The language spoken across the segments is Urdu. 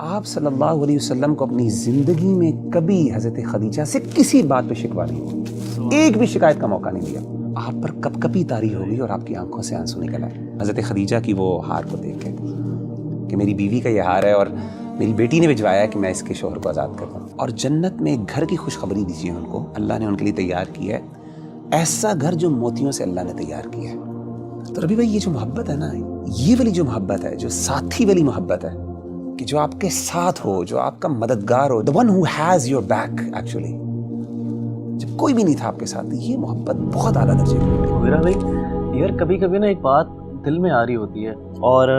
آپ صلی اللہ علیہ وسلم کو اپنی زندگی میں کبھی حضرت خدیجہ سے کسی بات پہ شکوہ نہیں ہوا، ایک بھی شکایت کا موقع نہیں دیا. آپ پر کب کبھی طاری ہوگی اور آپ کی آنکھوں سے آنسو نکل آئے حضرت خدیجہ کی وہ ہار کو دیکھ کے کہ میری بیوی کا یہ ہار ہے اور میری بیٹی نے بھجوایا ہے کہ میں اس کے شوہر کو آزاد کر دوں. اور جنت میں ایک گھر کی خوشخبری دیجیے ان کو، اللہ نے ان کے لیے تیار کیا ہے ایسا گھر جو موتیوں سے اللہ نے تیار کیا ہے. تو ربی بھائی، یہ جو محبت ہے نا، یہ والی جو محبت ہے، جو ساتھی والی محبت ہے کہ جو آپ کے ساتھ ہو، جو آپ کا مددگار ہو، the one who has your back actually، جب کوئی بھی نہیں تھا آپ کے ساتھ، یہ محبت بہت اعلیٰ درجے کی ہے. میرا بھائی یار کبھی کبھی نا ایک بات دل میں آ رہی ہوتی ہے اور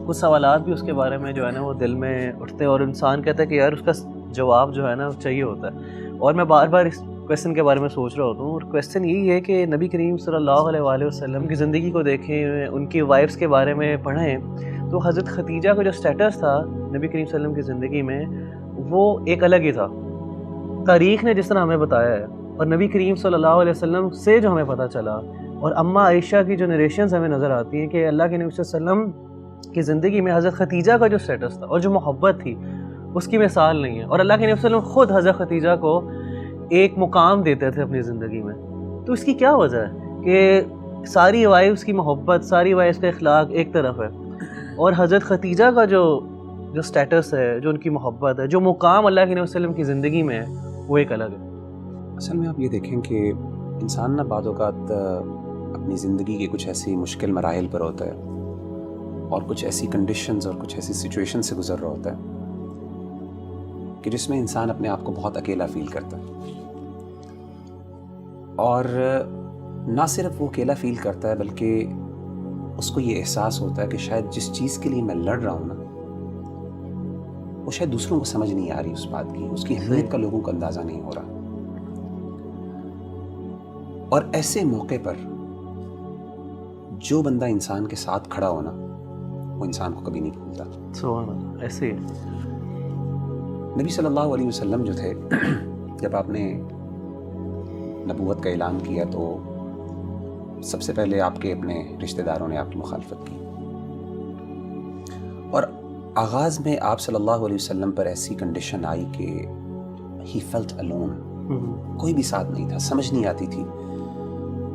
کچھ سوالات بھی اس کے بارے میں جو ہے نا وہ دل میں اٹھتے ہیں اور انسان کہتا ہے کہ یار اس کا جواب جو ہے نا چاہیے ہوتا ہے. اور میں بار بار اس کویسچن کے بارے میں سوچ رہا ہوتا ہوں، اور کویسچن یہی ہے کہ نبی کریم صلی اللہ علیہ وآلہ وسلم کی زندگی کو دیکھیں، ان کی وائفس کے بارے میں پڑھیں تو حضرت خدیجہ کا جو سٹیٹس تھا نبی کریم صلی اللہ علیہ وسلم کی زندگی میں وہ ایک الگ ہی تھا. تاریخ نے جس طرح ہمیں بتایا ہے اور نبی کریم صلی اللہ علیہ وسلم سے جو ہمیں پتہ چلا اور اماں عائشہ کی جو نریشنز ہمیں نظر آتی ہیں کہ اللہ کے نبی صلی اللہ علیہ وسلم کی زندگی میں حضرت خدیجہ کا جو سٹیٹس تھا اور جو محبت تھی اس کی مثال نہیں ہے. اور اللہ کے نبی صلی اللہ علیہ وسلم خود حضرت خدیجہ کو ایک مقام دیتے تھے اپنی زندگی میں. تو اس کی کیا وجہ ہے کہ ساری وائفس کی محبت، ساری وائفس کا اخلاق ایک طرف ہے اور حضرت خدیجہ کا جو سٹیٹس ہے، جو ان کی محبت ہے، جو مقام اللہ کے نبی صلی اللہ علیہ وسلم کی زندگی میں ہے، وہ ایک الگ ہے. اصل میں آپ یہ دیکھیں کہ انسان نہ بعض اوقات اپنی زندگی کے کچھ ایسی مشکل مراحل پر ہوتا ہے اور کچھ ایسی کنڈیشنز اور کچھ ایسی سچویشن سے گزر رہا ہوتا ہے کہ جس میں انسان اپنے آپ کو بہت اکیلا فیل کرتا ہے. اور نہ صرف وہ اکیلا فیل کرتا ہے بلکہ اس کو یہ احساس ہوتا ہے کہ شاید جس چیز کے لیے میں لڑ رہا ہوں نا وہ شاید دوسروں کو سمجھ نہیں آ رہی اس بات کی، اس کی اہمیت کا لوگوں کو اندازہ نہیں ہو رہا. اور ایسے موقع پر جو بندہ انسان کے ساتھ کھڑا ہونا وہ انسان کو کبھی نہیں بھولتا. سبحان اللہ. ایسے ہی نبی صلی اللہ علیہ وسلم جو تھے، جب آپ نے نبوت کا اعلان کیا تو سب سے پہلے آپ کے اپنے رشتہ داروں نے آپ کی مخالفت کی اور آغاز میں آپ صلی اللہ علیہ وسلم پر ایسی کنڈیشن آئی کہ ہی فیلٹ الون، کوئی بھی ساتھ نہیں تھا، سمجھ نہیں آتی تھی.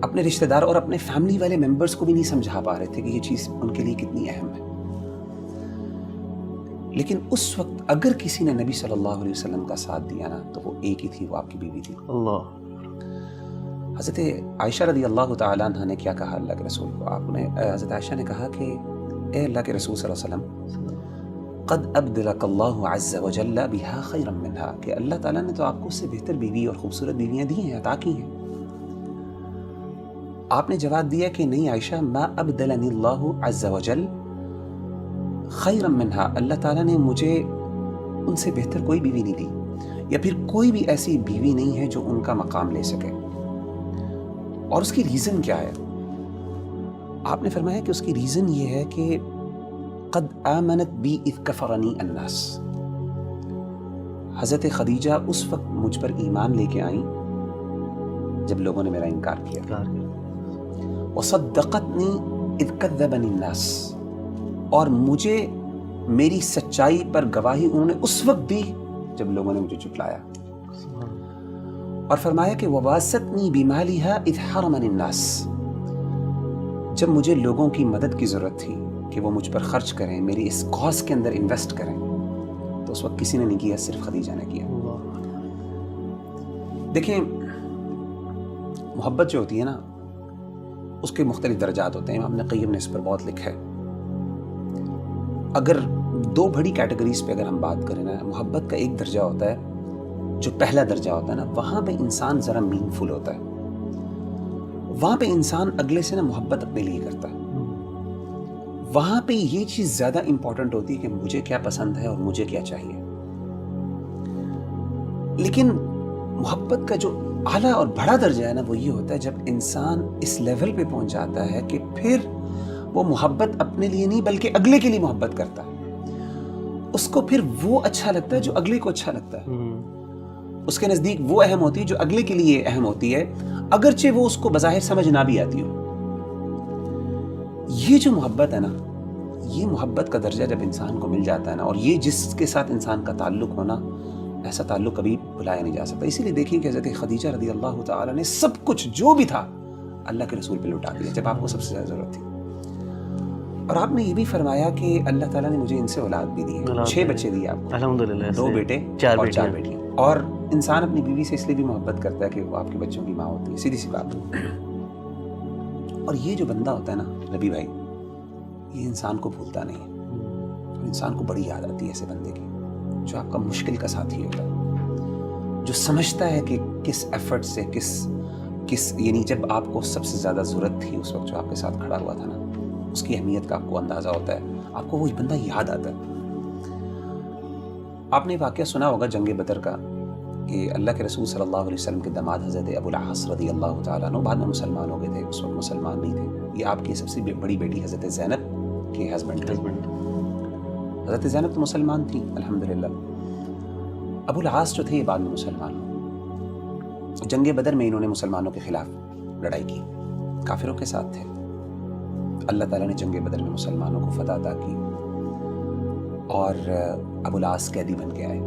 اپنے رشتہ دار اور اپنے فیملی والے ممبرز کو بھی نہیں سمجھا پا رہے تھے کہ یہ چیز ان کے لیے کتنی اہم ہے. لیکن اس وقت اگر کسی نے نبی صلی اللہ علیہ وسلم کا ساتھ دیا نا تو وہ ایک ہی تھی، وہ آپ کی بیوی تھی. اللہ. حضرت عائشہ رضی اللہ تعالیٰ عنہ نے کیا کہا اللہ کے رسول کو؟ آپ نے حضرت عائشہ نے کہا کہ اے اللہ کے رسول صلی اللہ علیہ وسلم، قد ابدلک اللہ عز وجل بہا خیرا منہا، کہ اللہ تعالیٰ نے تو آپ کو اس سے بہتر بیوی اور خوبصورت بیویاں دی ہیں، عطا کی ہیں. آپ نے جواب دیا کہ نہیں عائشہ، ما ابدلنی اللہ عز وجل خیرا منہا، اللہ تعالیٰ نے مجھے ان سے بہتر کوئی بیوی نہیں دی، یا پھر کوئی بھی ایسی بیوی نہیں ہے جو ان کا مقام لے سکے. اور اس کی ریزن کیا ہے؟ آپ نے فرمایا کہ اس کی ریزن یہ ہے کہ قد آمنت بی اذ کفرنی الناس، حضرت خدیجہ اس وقت مجھ پر ایمان لے کے آئیں جب لوگوں نے میرا انکار کیا. وصدقتنی اذ کذبنی الناس، اور مجھے میری سچائی پر گواہی انہوں نے اس وقت دی جب لوگوں نے مجھے جھٹلایا. اور فرمایا کہ وواستنی بمالہا اذ حرمنی الناس، جب مجھے لوگوں کی مدد کی ضرورت تھی کہ وہ مجھ پر خرچ کریں، میری اس کاز کے اندر انویسٹ کریں، تو اس وقت کسی نے نہیں کیا، صرف خدیجہ نے کیا. دیکھیں محبت جو ہوتی ہے نا اس کے مختلف درجات ہوتے ہیں. امام ابن قیم نے اس پر بہت لکھا ہے. اگر دو بڑی کیٹیگریز پہ اگر ہم بات کریں نا، محبت کا ایک درجہ ہوتا ہے جو پہلا درجہ ہوتا ہے نا، وہاں پہ انسان ذرا مین فل ہوتا ہے، وہاں پہ انسان اگلے سے نا محبت اپنے لیے کرتا ہے. وہاں پہ یہ چیز زیادہ امپورٹنٹ ہوتی ہے کہ مجھے کیا پسند ہے اور مجھے کیا چاہیے. لیکن محبت کا جو اعلیٰ اور بڑا درجہ ہے نا وہ یہ ہوتا ہے جب انسان اس لیول پہ پہنچ جاتا ہے کہ پھر وہ محبت اپنے لیے نہیں بلکہ اگلے کے لیے محبت کرتا ہے. اس کو پھر وہ اچھا لگتا ہے جو اگلے کو اچھا لگتا ہے. اس کے نزدیک وہ اہم ہوتی ہے جو اگلے کے لیے اہم ہوتی ہے، اگرچہ وہ اس کو بظاہر سمجھ نہ بھی آتی ہو. یہ جو محبت ہے نا یہ محبت کا درجہ جب انسان کو مل جاتا ہے نا، اور یہ جس کے ساتھ انسان کا تعلق ہونا، ایسا تعلق کبھی بھلایا نہیں جا سکتا. اسی لیے دیکھیں کہ حضرت خدیجہ رضی اللہ تعالیٰ نے سب کچھ جو بھی تھا اللہ کے رسول پہ لٹا دیا جب آپ کو سب سے زیادہ ضرورت تھی. اور آپ نے یہ بھی فرمایا کہ اللہ تعالیٰ نے مجھے ان سے اولاد بھی دی ہے. 6 بچے دیے آپ کو، الحمدللہ، 2 بیٹے 4 اور 4 بیٹیاں. اور انسان اپنی بیوی سے اس لیے بھی محبت کرتا ہے کہ وہ آپ کے بچوں کی ماں ہوتی ہے، سیدھی سی بات. اور یہ جو بندہ ہوتا ہے نا نبی بھائی، یہ انسان کو بھولتا نہیں ہے. انسان کو بڑی یاد آتی ہے ایسے بندے کی جو آپ کا مشکل کا ساتھی ہوتا ہے، جو سمجھتا ہے کہ کس ایفرٹ سے کس یعنی جب آپ کو سب سے زیادہ ضرورت تھی اس وقت جو آپ کے ساتھ کھڑا ہوا تھا نا، اس کی اہمیت کا آپ کو اندازہ ہوتا ہے، آپ کو وہ بندہ یاد آتا ہے. آپ نے واقعہ سنا ہوگا جنگ بدر کا، کہ اللہ کے رسول صلی اللہ علیہ وسلم کے داماد حضرت ابو العاص رضی اللہ تعالیٰ عنہ بعد میں مسلمان ہو گئے تھے، اس وقت مسلمان نہیں تھے. یہ آپ کی سب سے بڑی بیٹی حضرت زینب کے ہسبینڈ تھے. حضرت زینب تو مسلمان تھی الحمدللہ. ابو العاص جو تھے یہ بعد میں مسلمان ہوئے. جنگ بدر میں انہوں نے مسلمانوں کے خلاف لڑائی کی، کافروں کے ساتھ تھے. اللہ تعالیٰ نے جنگ بدر میں مسلمانوں کو فتح عطا کی اور ابو العاص قیدی بن کے آئے.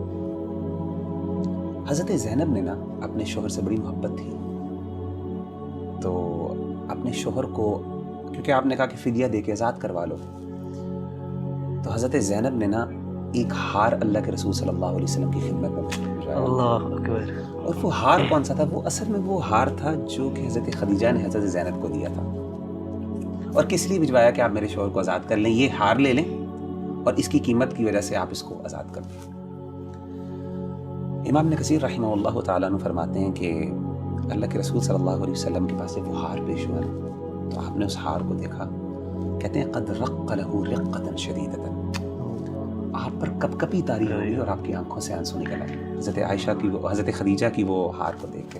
حضرت زینب نے نا اپنے شوہر سے بڑی محبت تھی، تو اپنے شوہر کو، کیونکہ آپ نے کہا کہ فدیہ دے کے آزاد کروا لو، تو حضرت زینب نے نا ایک ہار اللہ کے رسول صلی اللہ علیہ وسلم کی خدمت میں بھیجوایا. اللہ اکبر. اور وہ ہار کون سا تھا؟ وہ اصل میں وہ ہار تھا جو کہ حضرت خدیجہ نے حضرت زینب کو دیا تھا. اور کس لیے بھجوایا کہ آپ میرے شوہر کو آزاد کر لیں، یہ ہار لے لیں اور اس کی قیمت کی وجہ سے آپ اس کو آزاد کر دیں. امام ابن کثیر رحمہ اللہ تعالیٰ عنہ فرماتے ہیں کہ اللہ کے رسول صلی اللہ علیہ وسلم کے پاس وہ ہار پیش ہوا تو آپ نے اس ہار کو دیکھا، کہتے ہیں قد رق لہ رقۃ شدیدۃ، آپ پر کپ کپی طاری ہوئی اور آپ کی آنکھوں سے آنسو نکل آئے حضرت عائشہ کی، حضرت خدیجہ کی وہ ہار کو دیکھ کے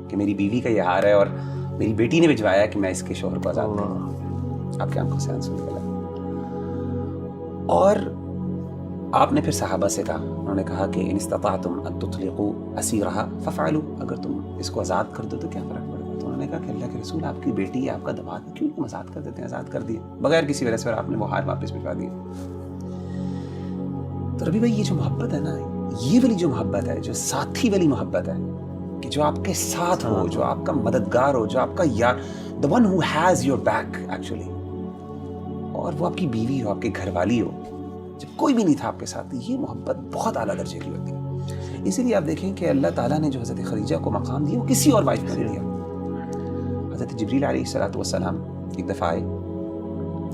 کہ میری بیوی کا یہ ہار ہے اور میری بیٹی نے بھجوایا کہ میں اس کے شوہر کو آزاد کروں. آپ کی آنکھوں سے آنسو نکل آئے. اور آپ نے پھر صحابہ سے کہا، انہوں نے کہا کہ ان استطعتم ان تطلقوا اسیرها ففعلوا، اگر تم اس کو آزاد کر دو تو کیا فرق پڑے گا. تو انہوں نے کہا کہ اللہ کے رسول آپ کی بیٹی ہے، آپ کا داماد ہے، کیوں تم آزاد کر دیتے ہیں. آزاد کر دیے بغیر کسی وجہ سے، اور آپ نے وہ ہار واپس بھجوا دیے. تو ربی بھائی یہ جو محبت ہے نا، یہ والی جو محبت ہے، جو ساتھی والی محبت ہے، کہ جو آپ کے ساتھ ہو، جو آپ کا مددگار ہو، جو آپ کا یار، the one who has your back actually، اور وہ آپ کی بیوی ہو، آپ کے گھر والی ہو، جب کوئی بھی نہیں تھا آپ کے ساتھ، یہ محبت بہت اعلیٰ درجے کی ہوتی ہے. اسی لیے آپ دیکھیں کہ اللہ تعالیٰ نے جو حضرت خدیجہ کو مقام دیا وہ کسی اور وائف کو نہیں دیا. حضرت جبریل علیہ الصلوۃ والسلام ایک دفعہ آئے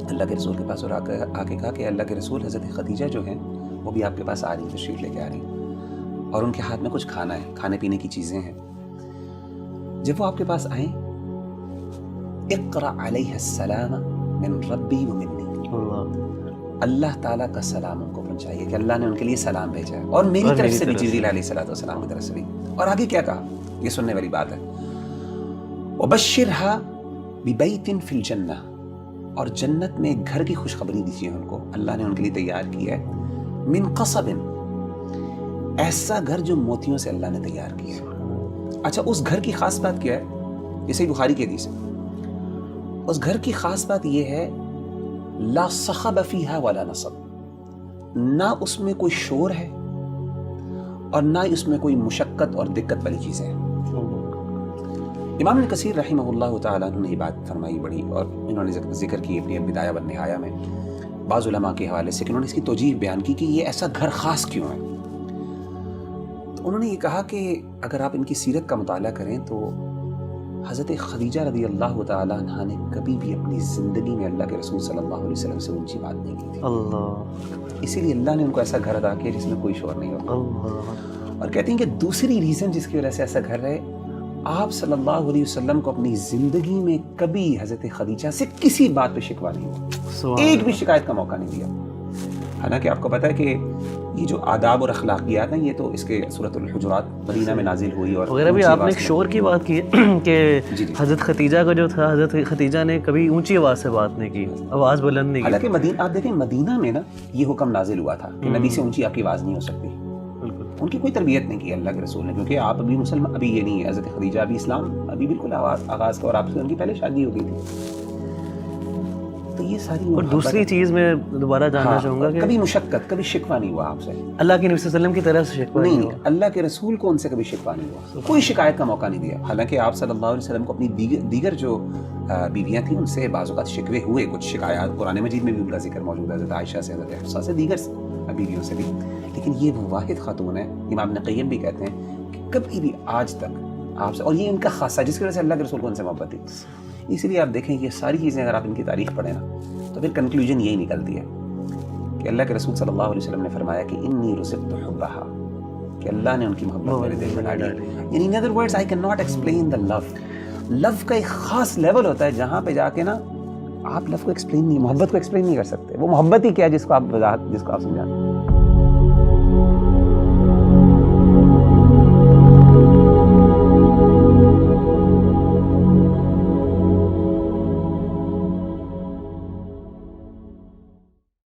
اللہ کے رسول کے پاس اور آ کے کہا کہ اللہ کے رسول حضرت خدیجہ جو ہیں وہ بھی آپ کے پاس آ رہی ہیں، تشریف لے کے آ رہی ہیں، اور ان کے ہاتھ میں کچھ کھانا ہے، کھانے پینے کی چیزیں ہیں. جب وہ آپ کے پاس آئیں، اقرأ علیہ السلام من ربی و منی، اللہ تعالیٰ کا سلام ان کو پہنچائیے کہ اللہ نے ان کے لیے سلام بھیجا ہے، اور میری طرف سے بھی جبریل علیہ الصلوۃ والسلام کی طرف سے بھی. اور آگے کیا کہا، یہ سننے والی بات ہے، وبشرها ببیت فی الجنہ، اور جنت میں ایک گھر کی خوشخبری دیجیے ان کو، اللہ نے ان کے لیے تیار کیا ہے، من قصب، ایسا گھر جو موتیوں سے اللہ نے تیار کیا ہے. اچھا اس گھر کی خاص بات کیا ہے؟ یہ صحیح بخاری کی حدیث ہے. اس گھر کی خاص بات یہ ہے لا صخب فیہا ولا نصب، نہ اس میں کوئی شور ہے اور نہ اس میں کوئی مشقت اور دقت والی چیزیں ہیں. امام ابن کثیر رحمہ اللہ تعالیٰ نے یہ بات فرمائی بڑی، اور انہوں نے ذکر کی اپنی بدایہ والنہایہ میں بعض علماء کے حوالے سے کہ انہوں نے اس کی توجیہ بیان کی کہ یہ ایسا گھر خاص کیوں ہے. تو انہوں نے یہ کہا کہ اگر آپ ان کی سیرت کا مطالعہ کریں تو حضرت خدیجہ رضی اللہ تعالیٰ عنہ نے کبھی بھی اپنی زندگی میں اللہ کے رسول صلی اللہ علیہ وسلم سے اونچی بات نہیں کی تھی. اللہ، اسی لیے اللہ نے ان کو ایسا گھر عطا کیا جس میں کوئی شور نہیں ہوتا. اللہ. اور کہتے ہیں کہ دوسری ریزن جس کی وجہ سے ایسا گھر ہے، آپ صلی اللہ علیہ وسلم کو اپنی زندگی میں کبھی حضرت خدیجہ سے کسی بات پہ شکوہ نہیں ہوا، ایک بھی شکایت کا موقع نہیں دیا. حالانکہ آپ کو پتا ہے کہ یہ جو آداب اور اخلاقیات ہیں یہ تو اس کے سورۃ الحجرات مدینہ میں نازل ہوئی. اور وغیرہ بھی آپ نے ایک شور کی بات کی کہ حضرت خدیجہ کا جو تھا، حضرت خدیجہ نے کبھی اونچی آواز سے بات نہیں کی، آواز بلند نہیں کی. حالانکہ مدینہ، آپ دیکھیں مدینہ میں نا یہ حکم نازل ہوا تھا کہ نبی سے اونچی آپ کی آواز نہیں ہو سکتی. ان کی کوئی تربیت نہیں کی اللہ کے رسول نے، کیونکہ آپ ابھی مسلمان، ابھی یہ نہیں ہے، حضرت خدیجہ ابھی اسلام ابھی بالکل آغاز کا، اور آپ سے ان کی پہلے شادی ہو گئی تھی. تو یہ ساری اور دوسری چیز میں دوبارہ جاننا چاہوں گا کہ کبھی مشقت، کبھی شکوہ نہیں ہوا آپ سے؟ اللہ کے نبی صلی اللہ علیہ وسلم کی طرف سے شکوہ نہیں، اللہ کے رسول کو ان سے کبھی شکوہ نہیں ہوا، کوئی شکایت کا موقع نہیں دیا. حالانکہ آپ صلی اللہ علیہ وسلم کو اپنی دیگر جو بیویاں تھیں ان سے بعض اوقات شکوے ہوئے، کچھ شکایات قرآن مجید میں بھی ان کا ذکر موجود ہے، حضرت عائشہ سے، حضرت حفصہ سے، دیگر بیویوں سے بھی. لیکن یہ وہ واحد خاتون ہے، امام ابن قیم بھی کہتے ہیں کہ کبھی بھی آج تک آپ سے، اور یہ ان کا خاصہ جس کی وجہ سے اللہ کے رسول کو ان سے محبت تھی. اس لیے آپ دیکھیں یہ ساری چیزیں اگر آپ ان کی تاریخ پڑھیں نا تو پھر کنکلوژن یہی نکلتی ہے کہ اللہ کے رسول صلی اللہ علیہ وسلم نے فرمایا کہ انی رزقت حبھا، کہ اللہ نے ان کی محبت میرے دل میں ڈالی. یعنی in other words I can not explain the love. Love کا ایک خاص لیول ہوتا ہے جہاں پہ جا کے نا آپ لو کو ایکسپلین نہیں، محبت کو ایکسپلین نہیں کر سکتے. وہ محبت ہی کیا جس کو آپ سمجھاتے ہیں.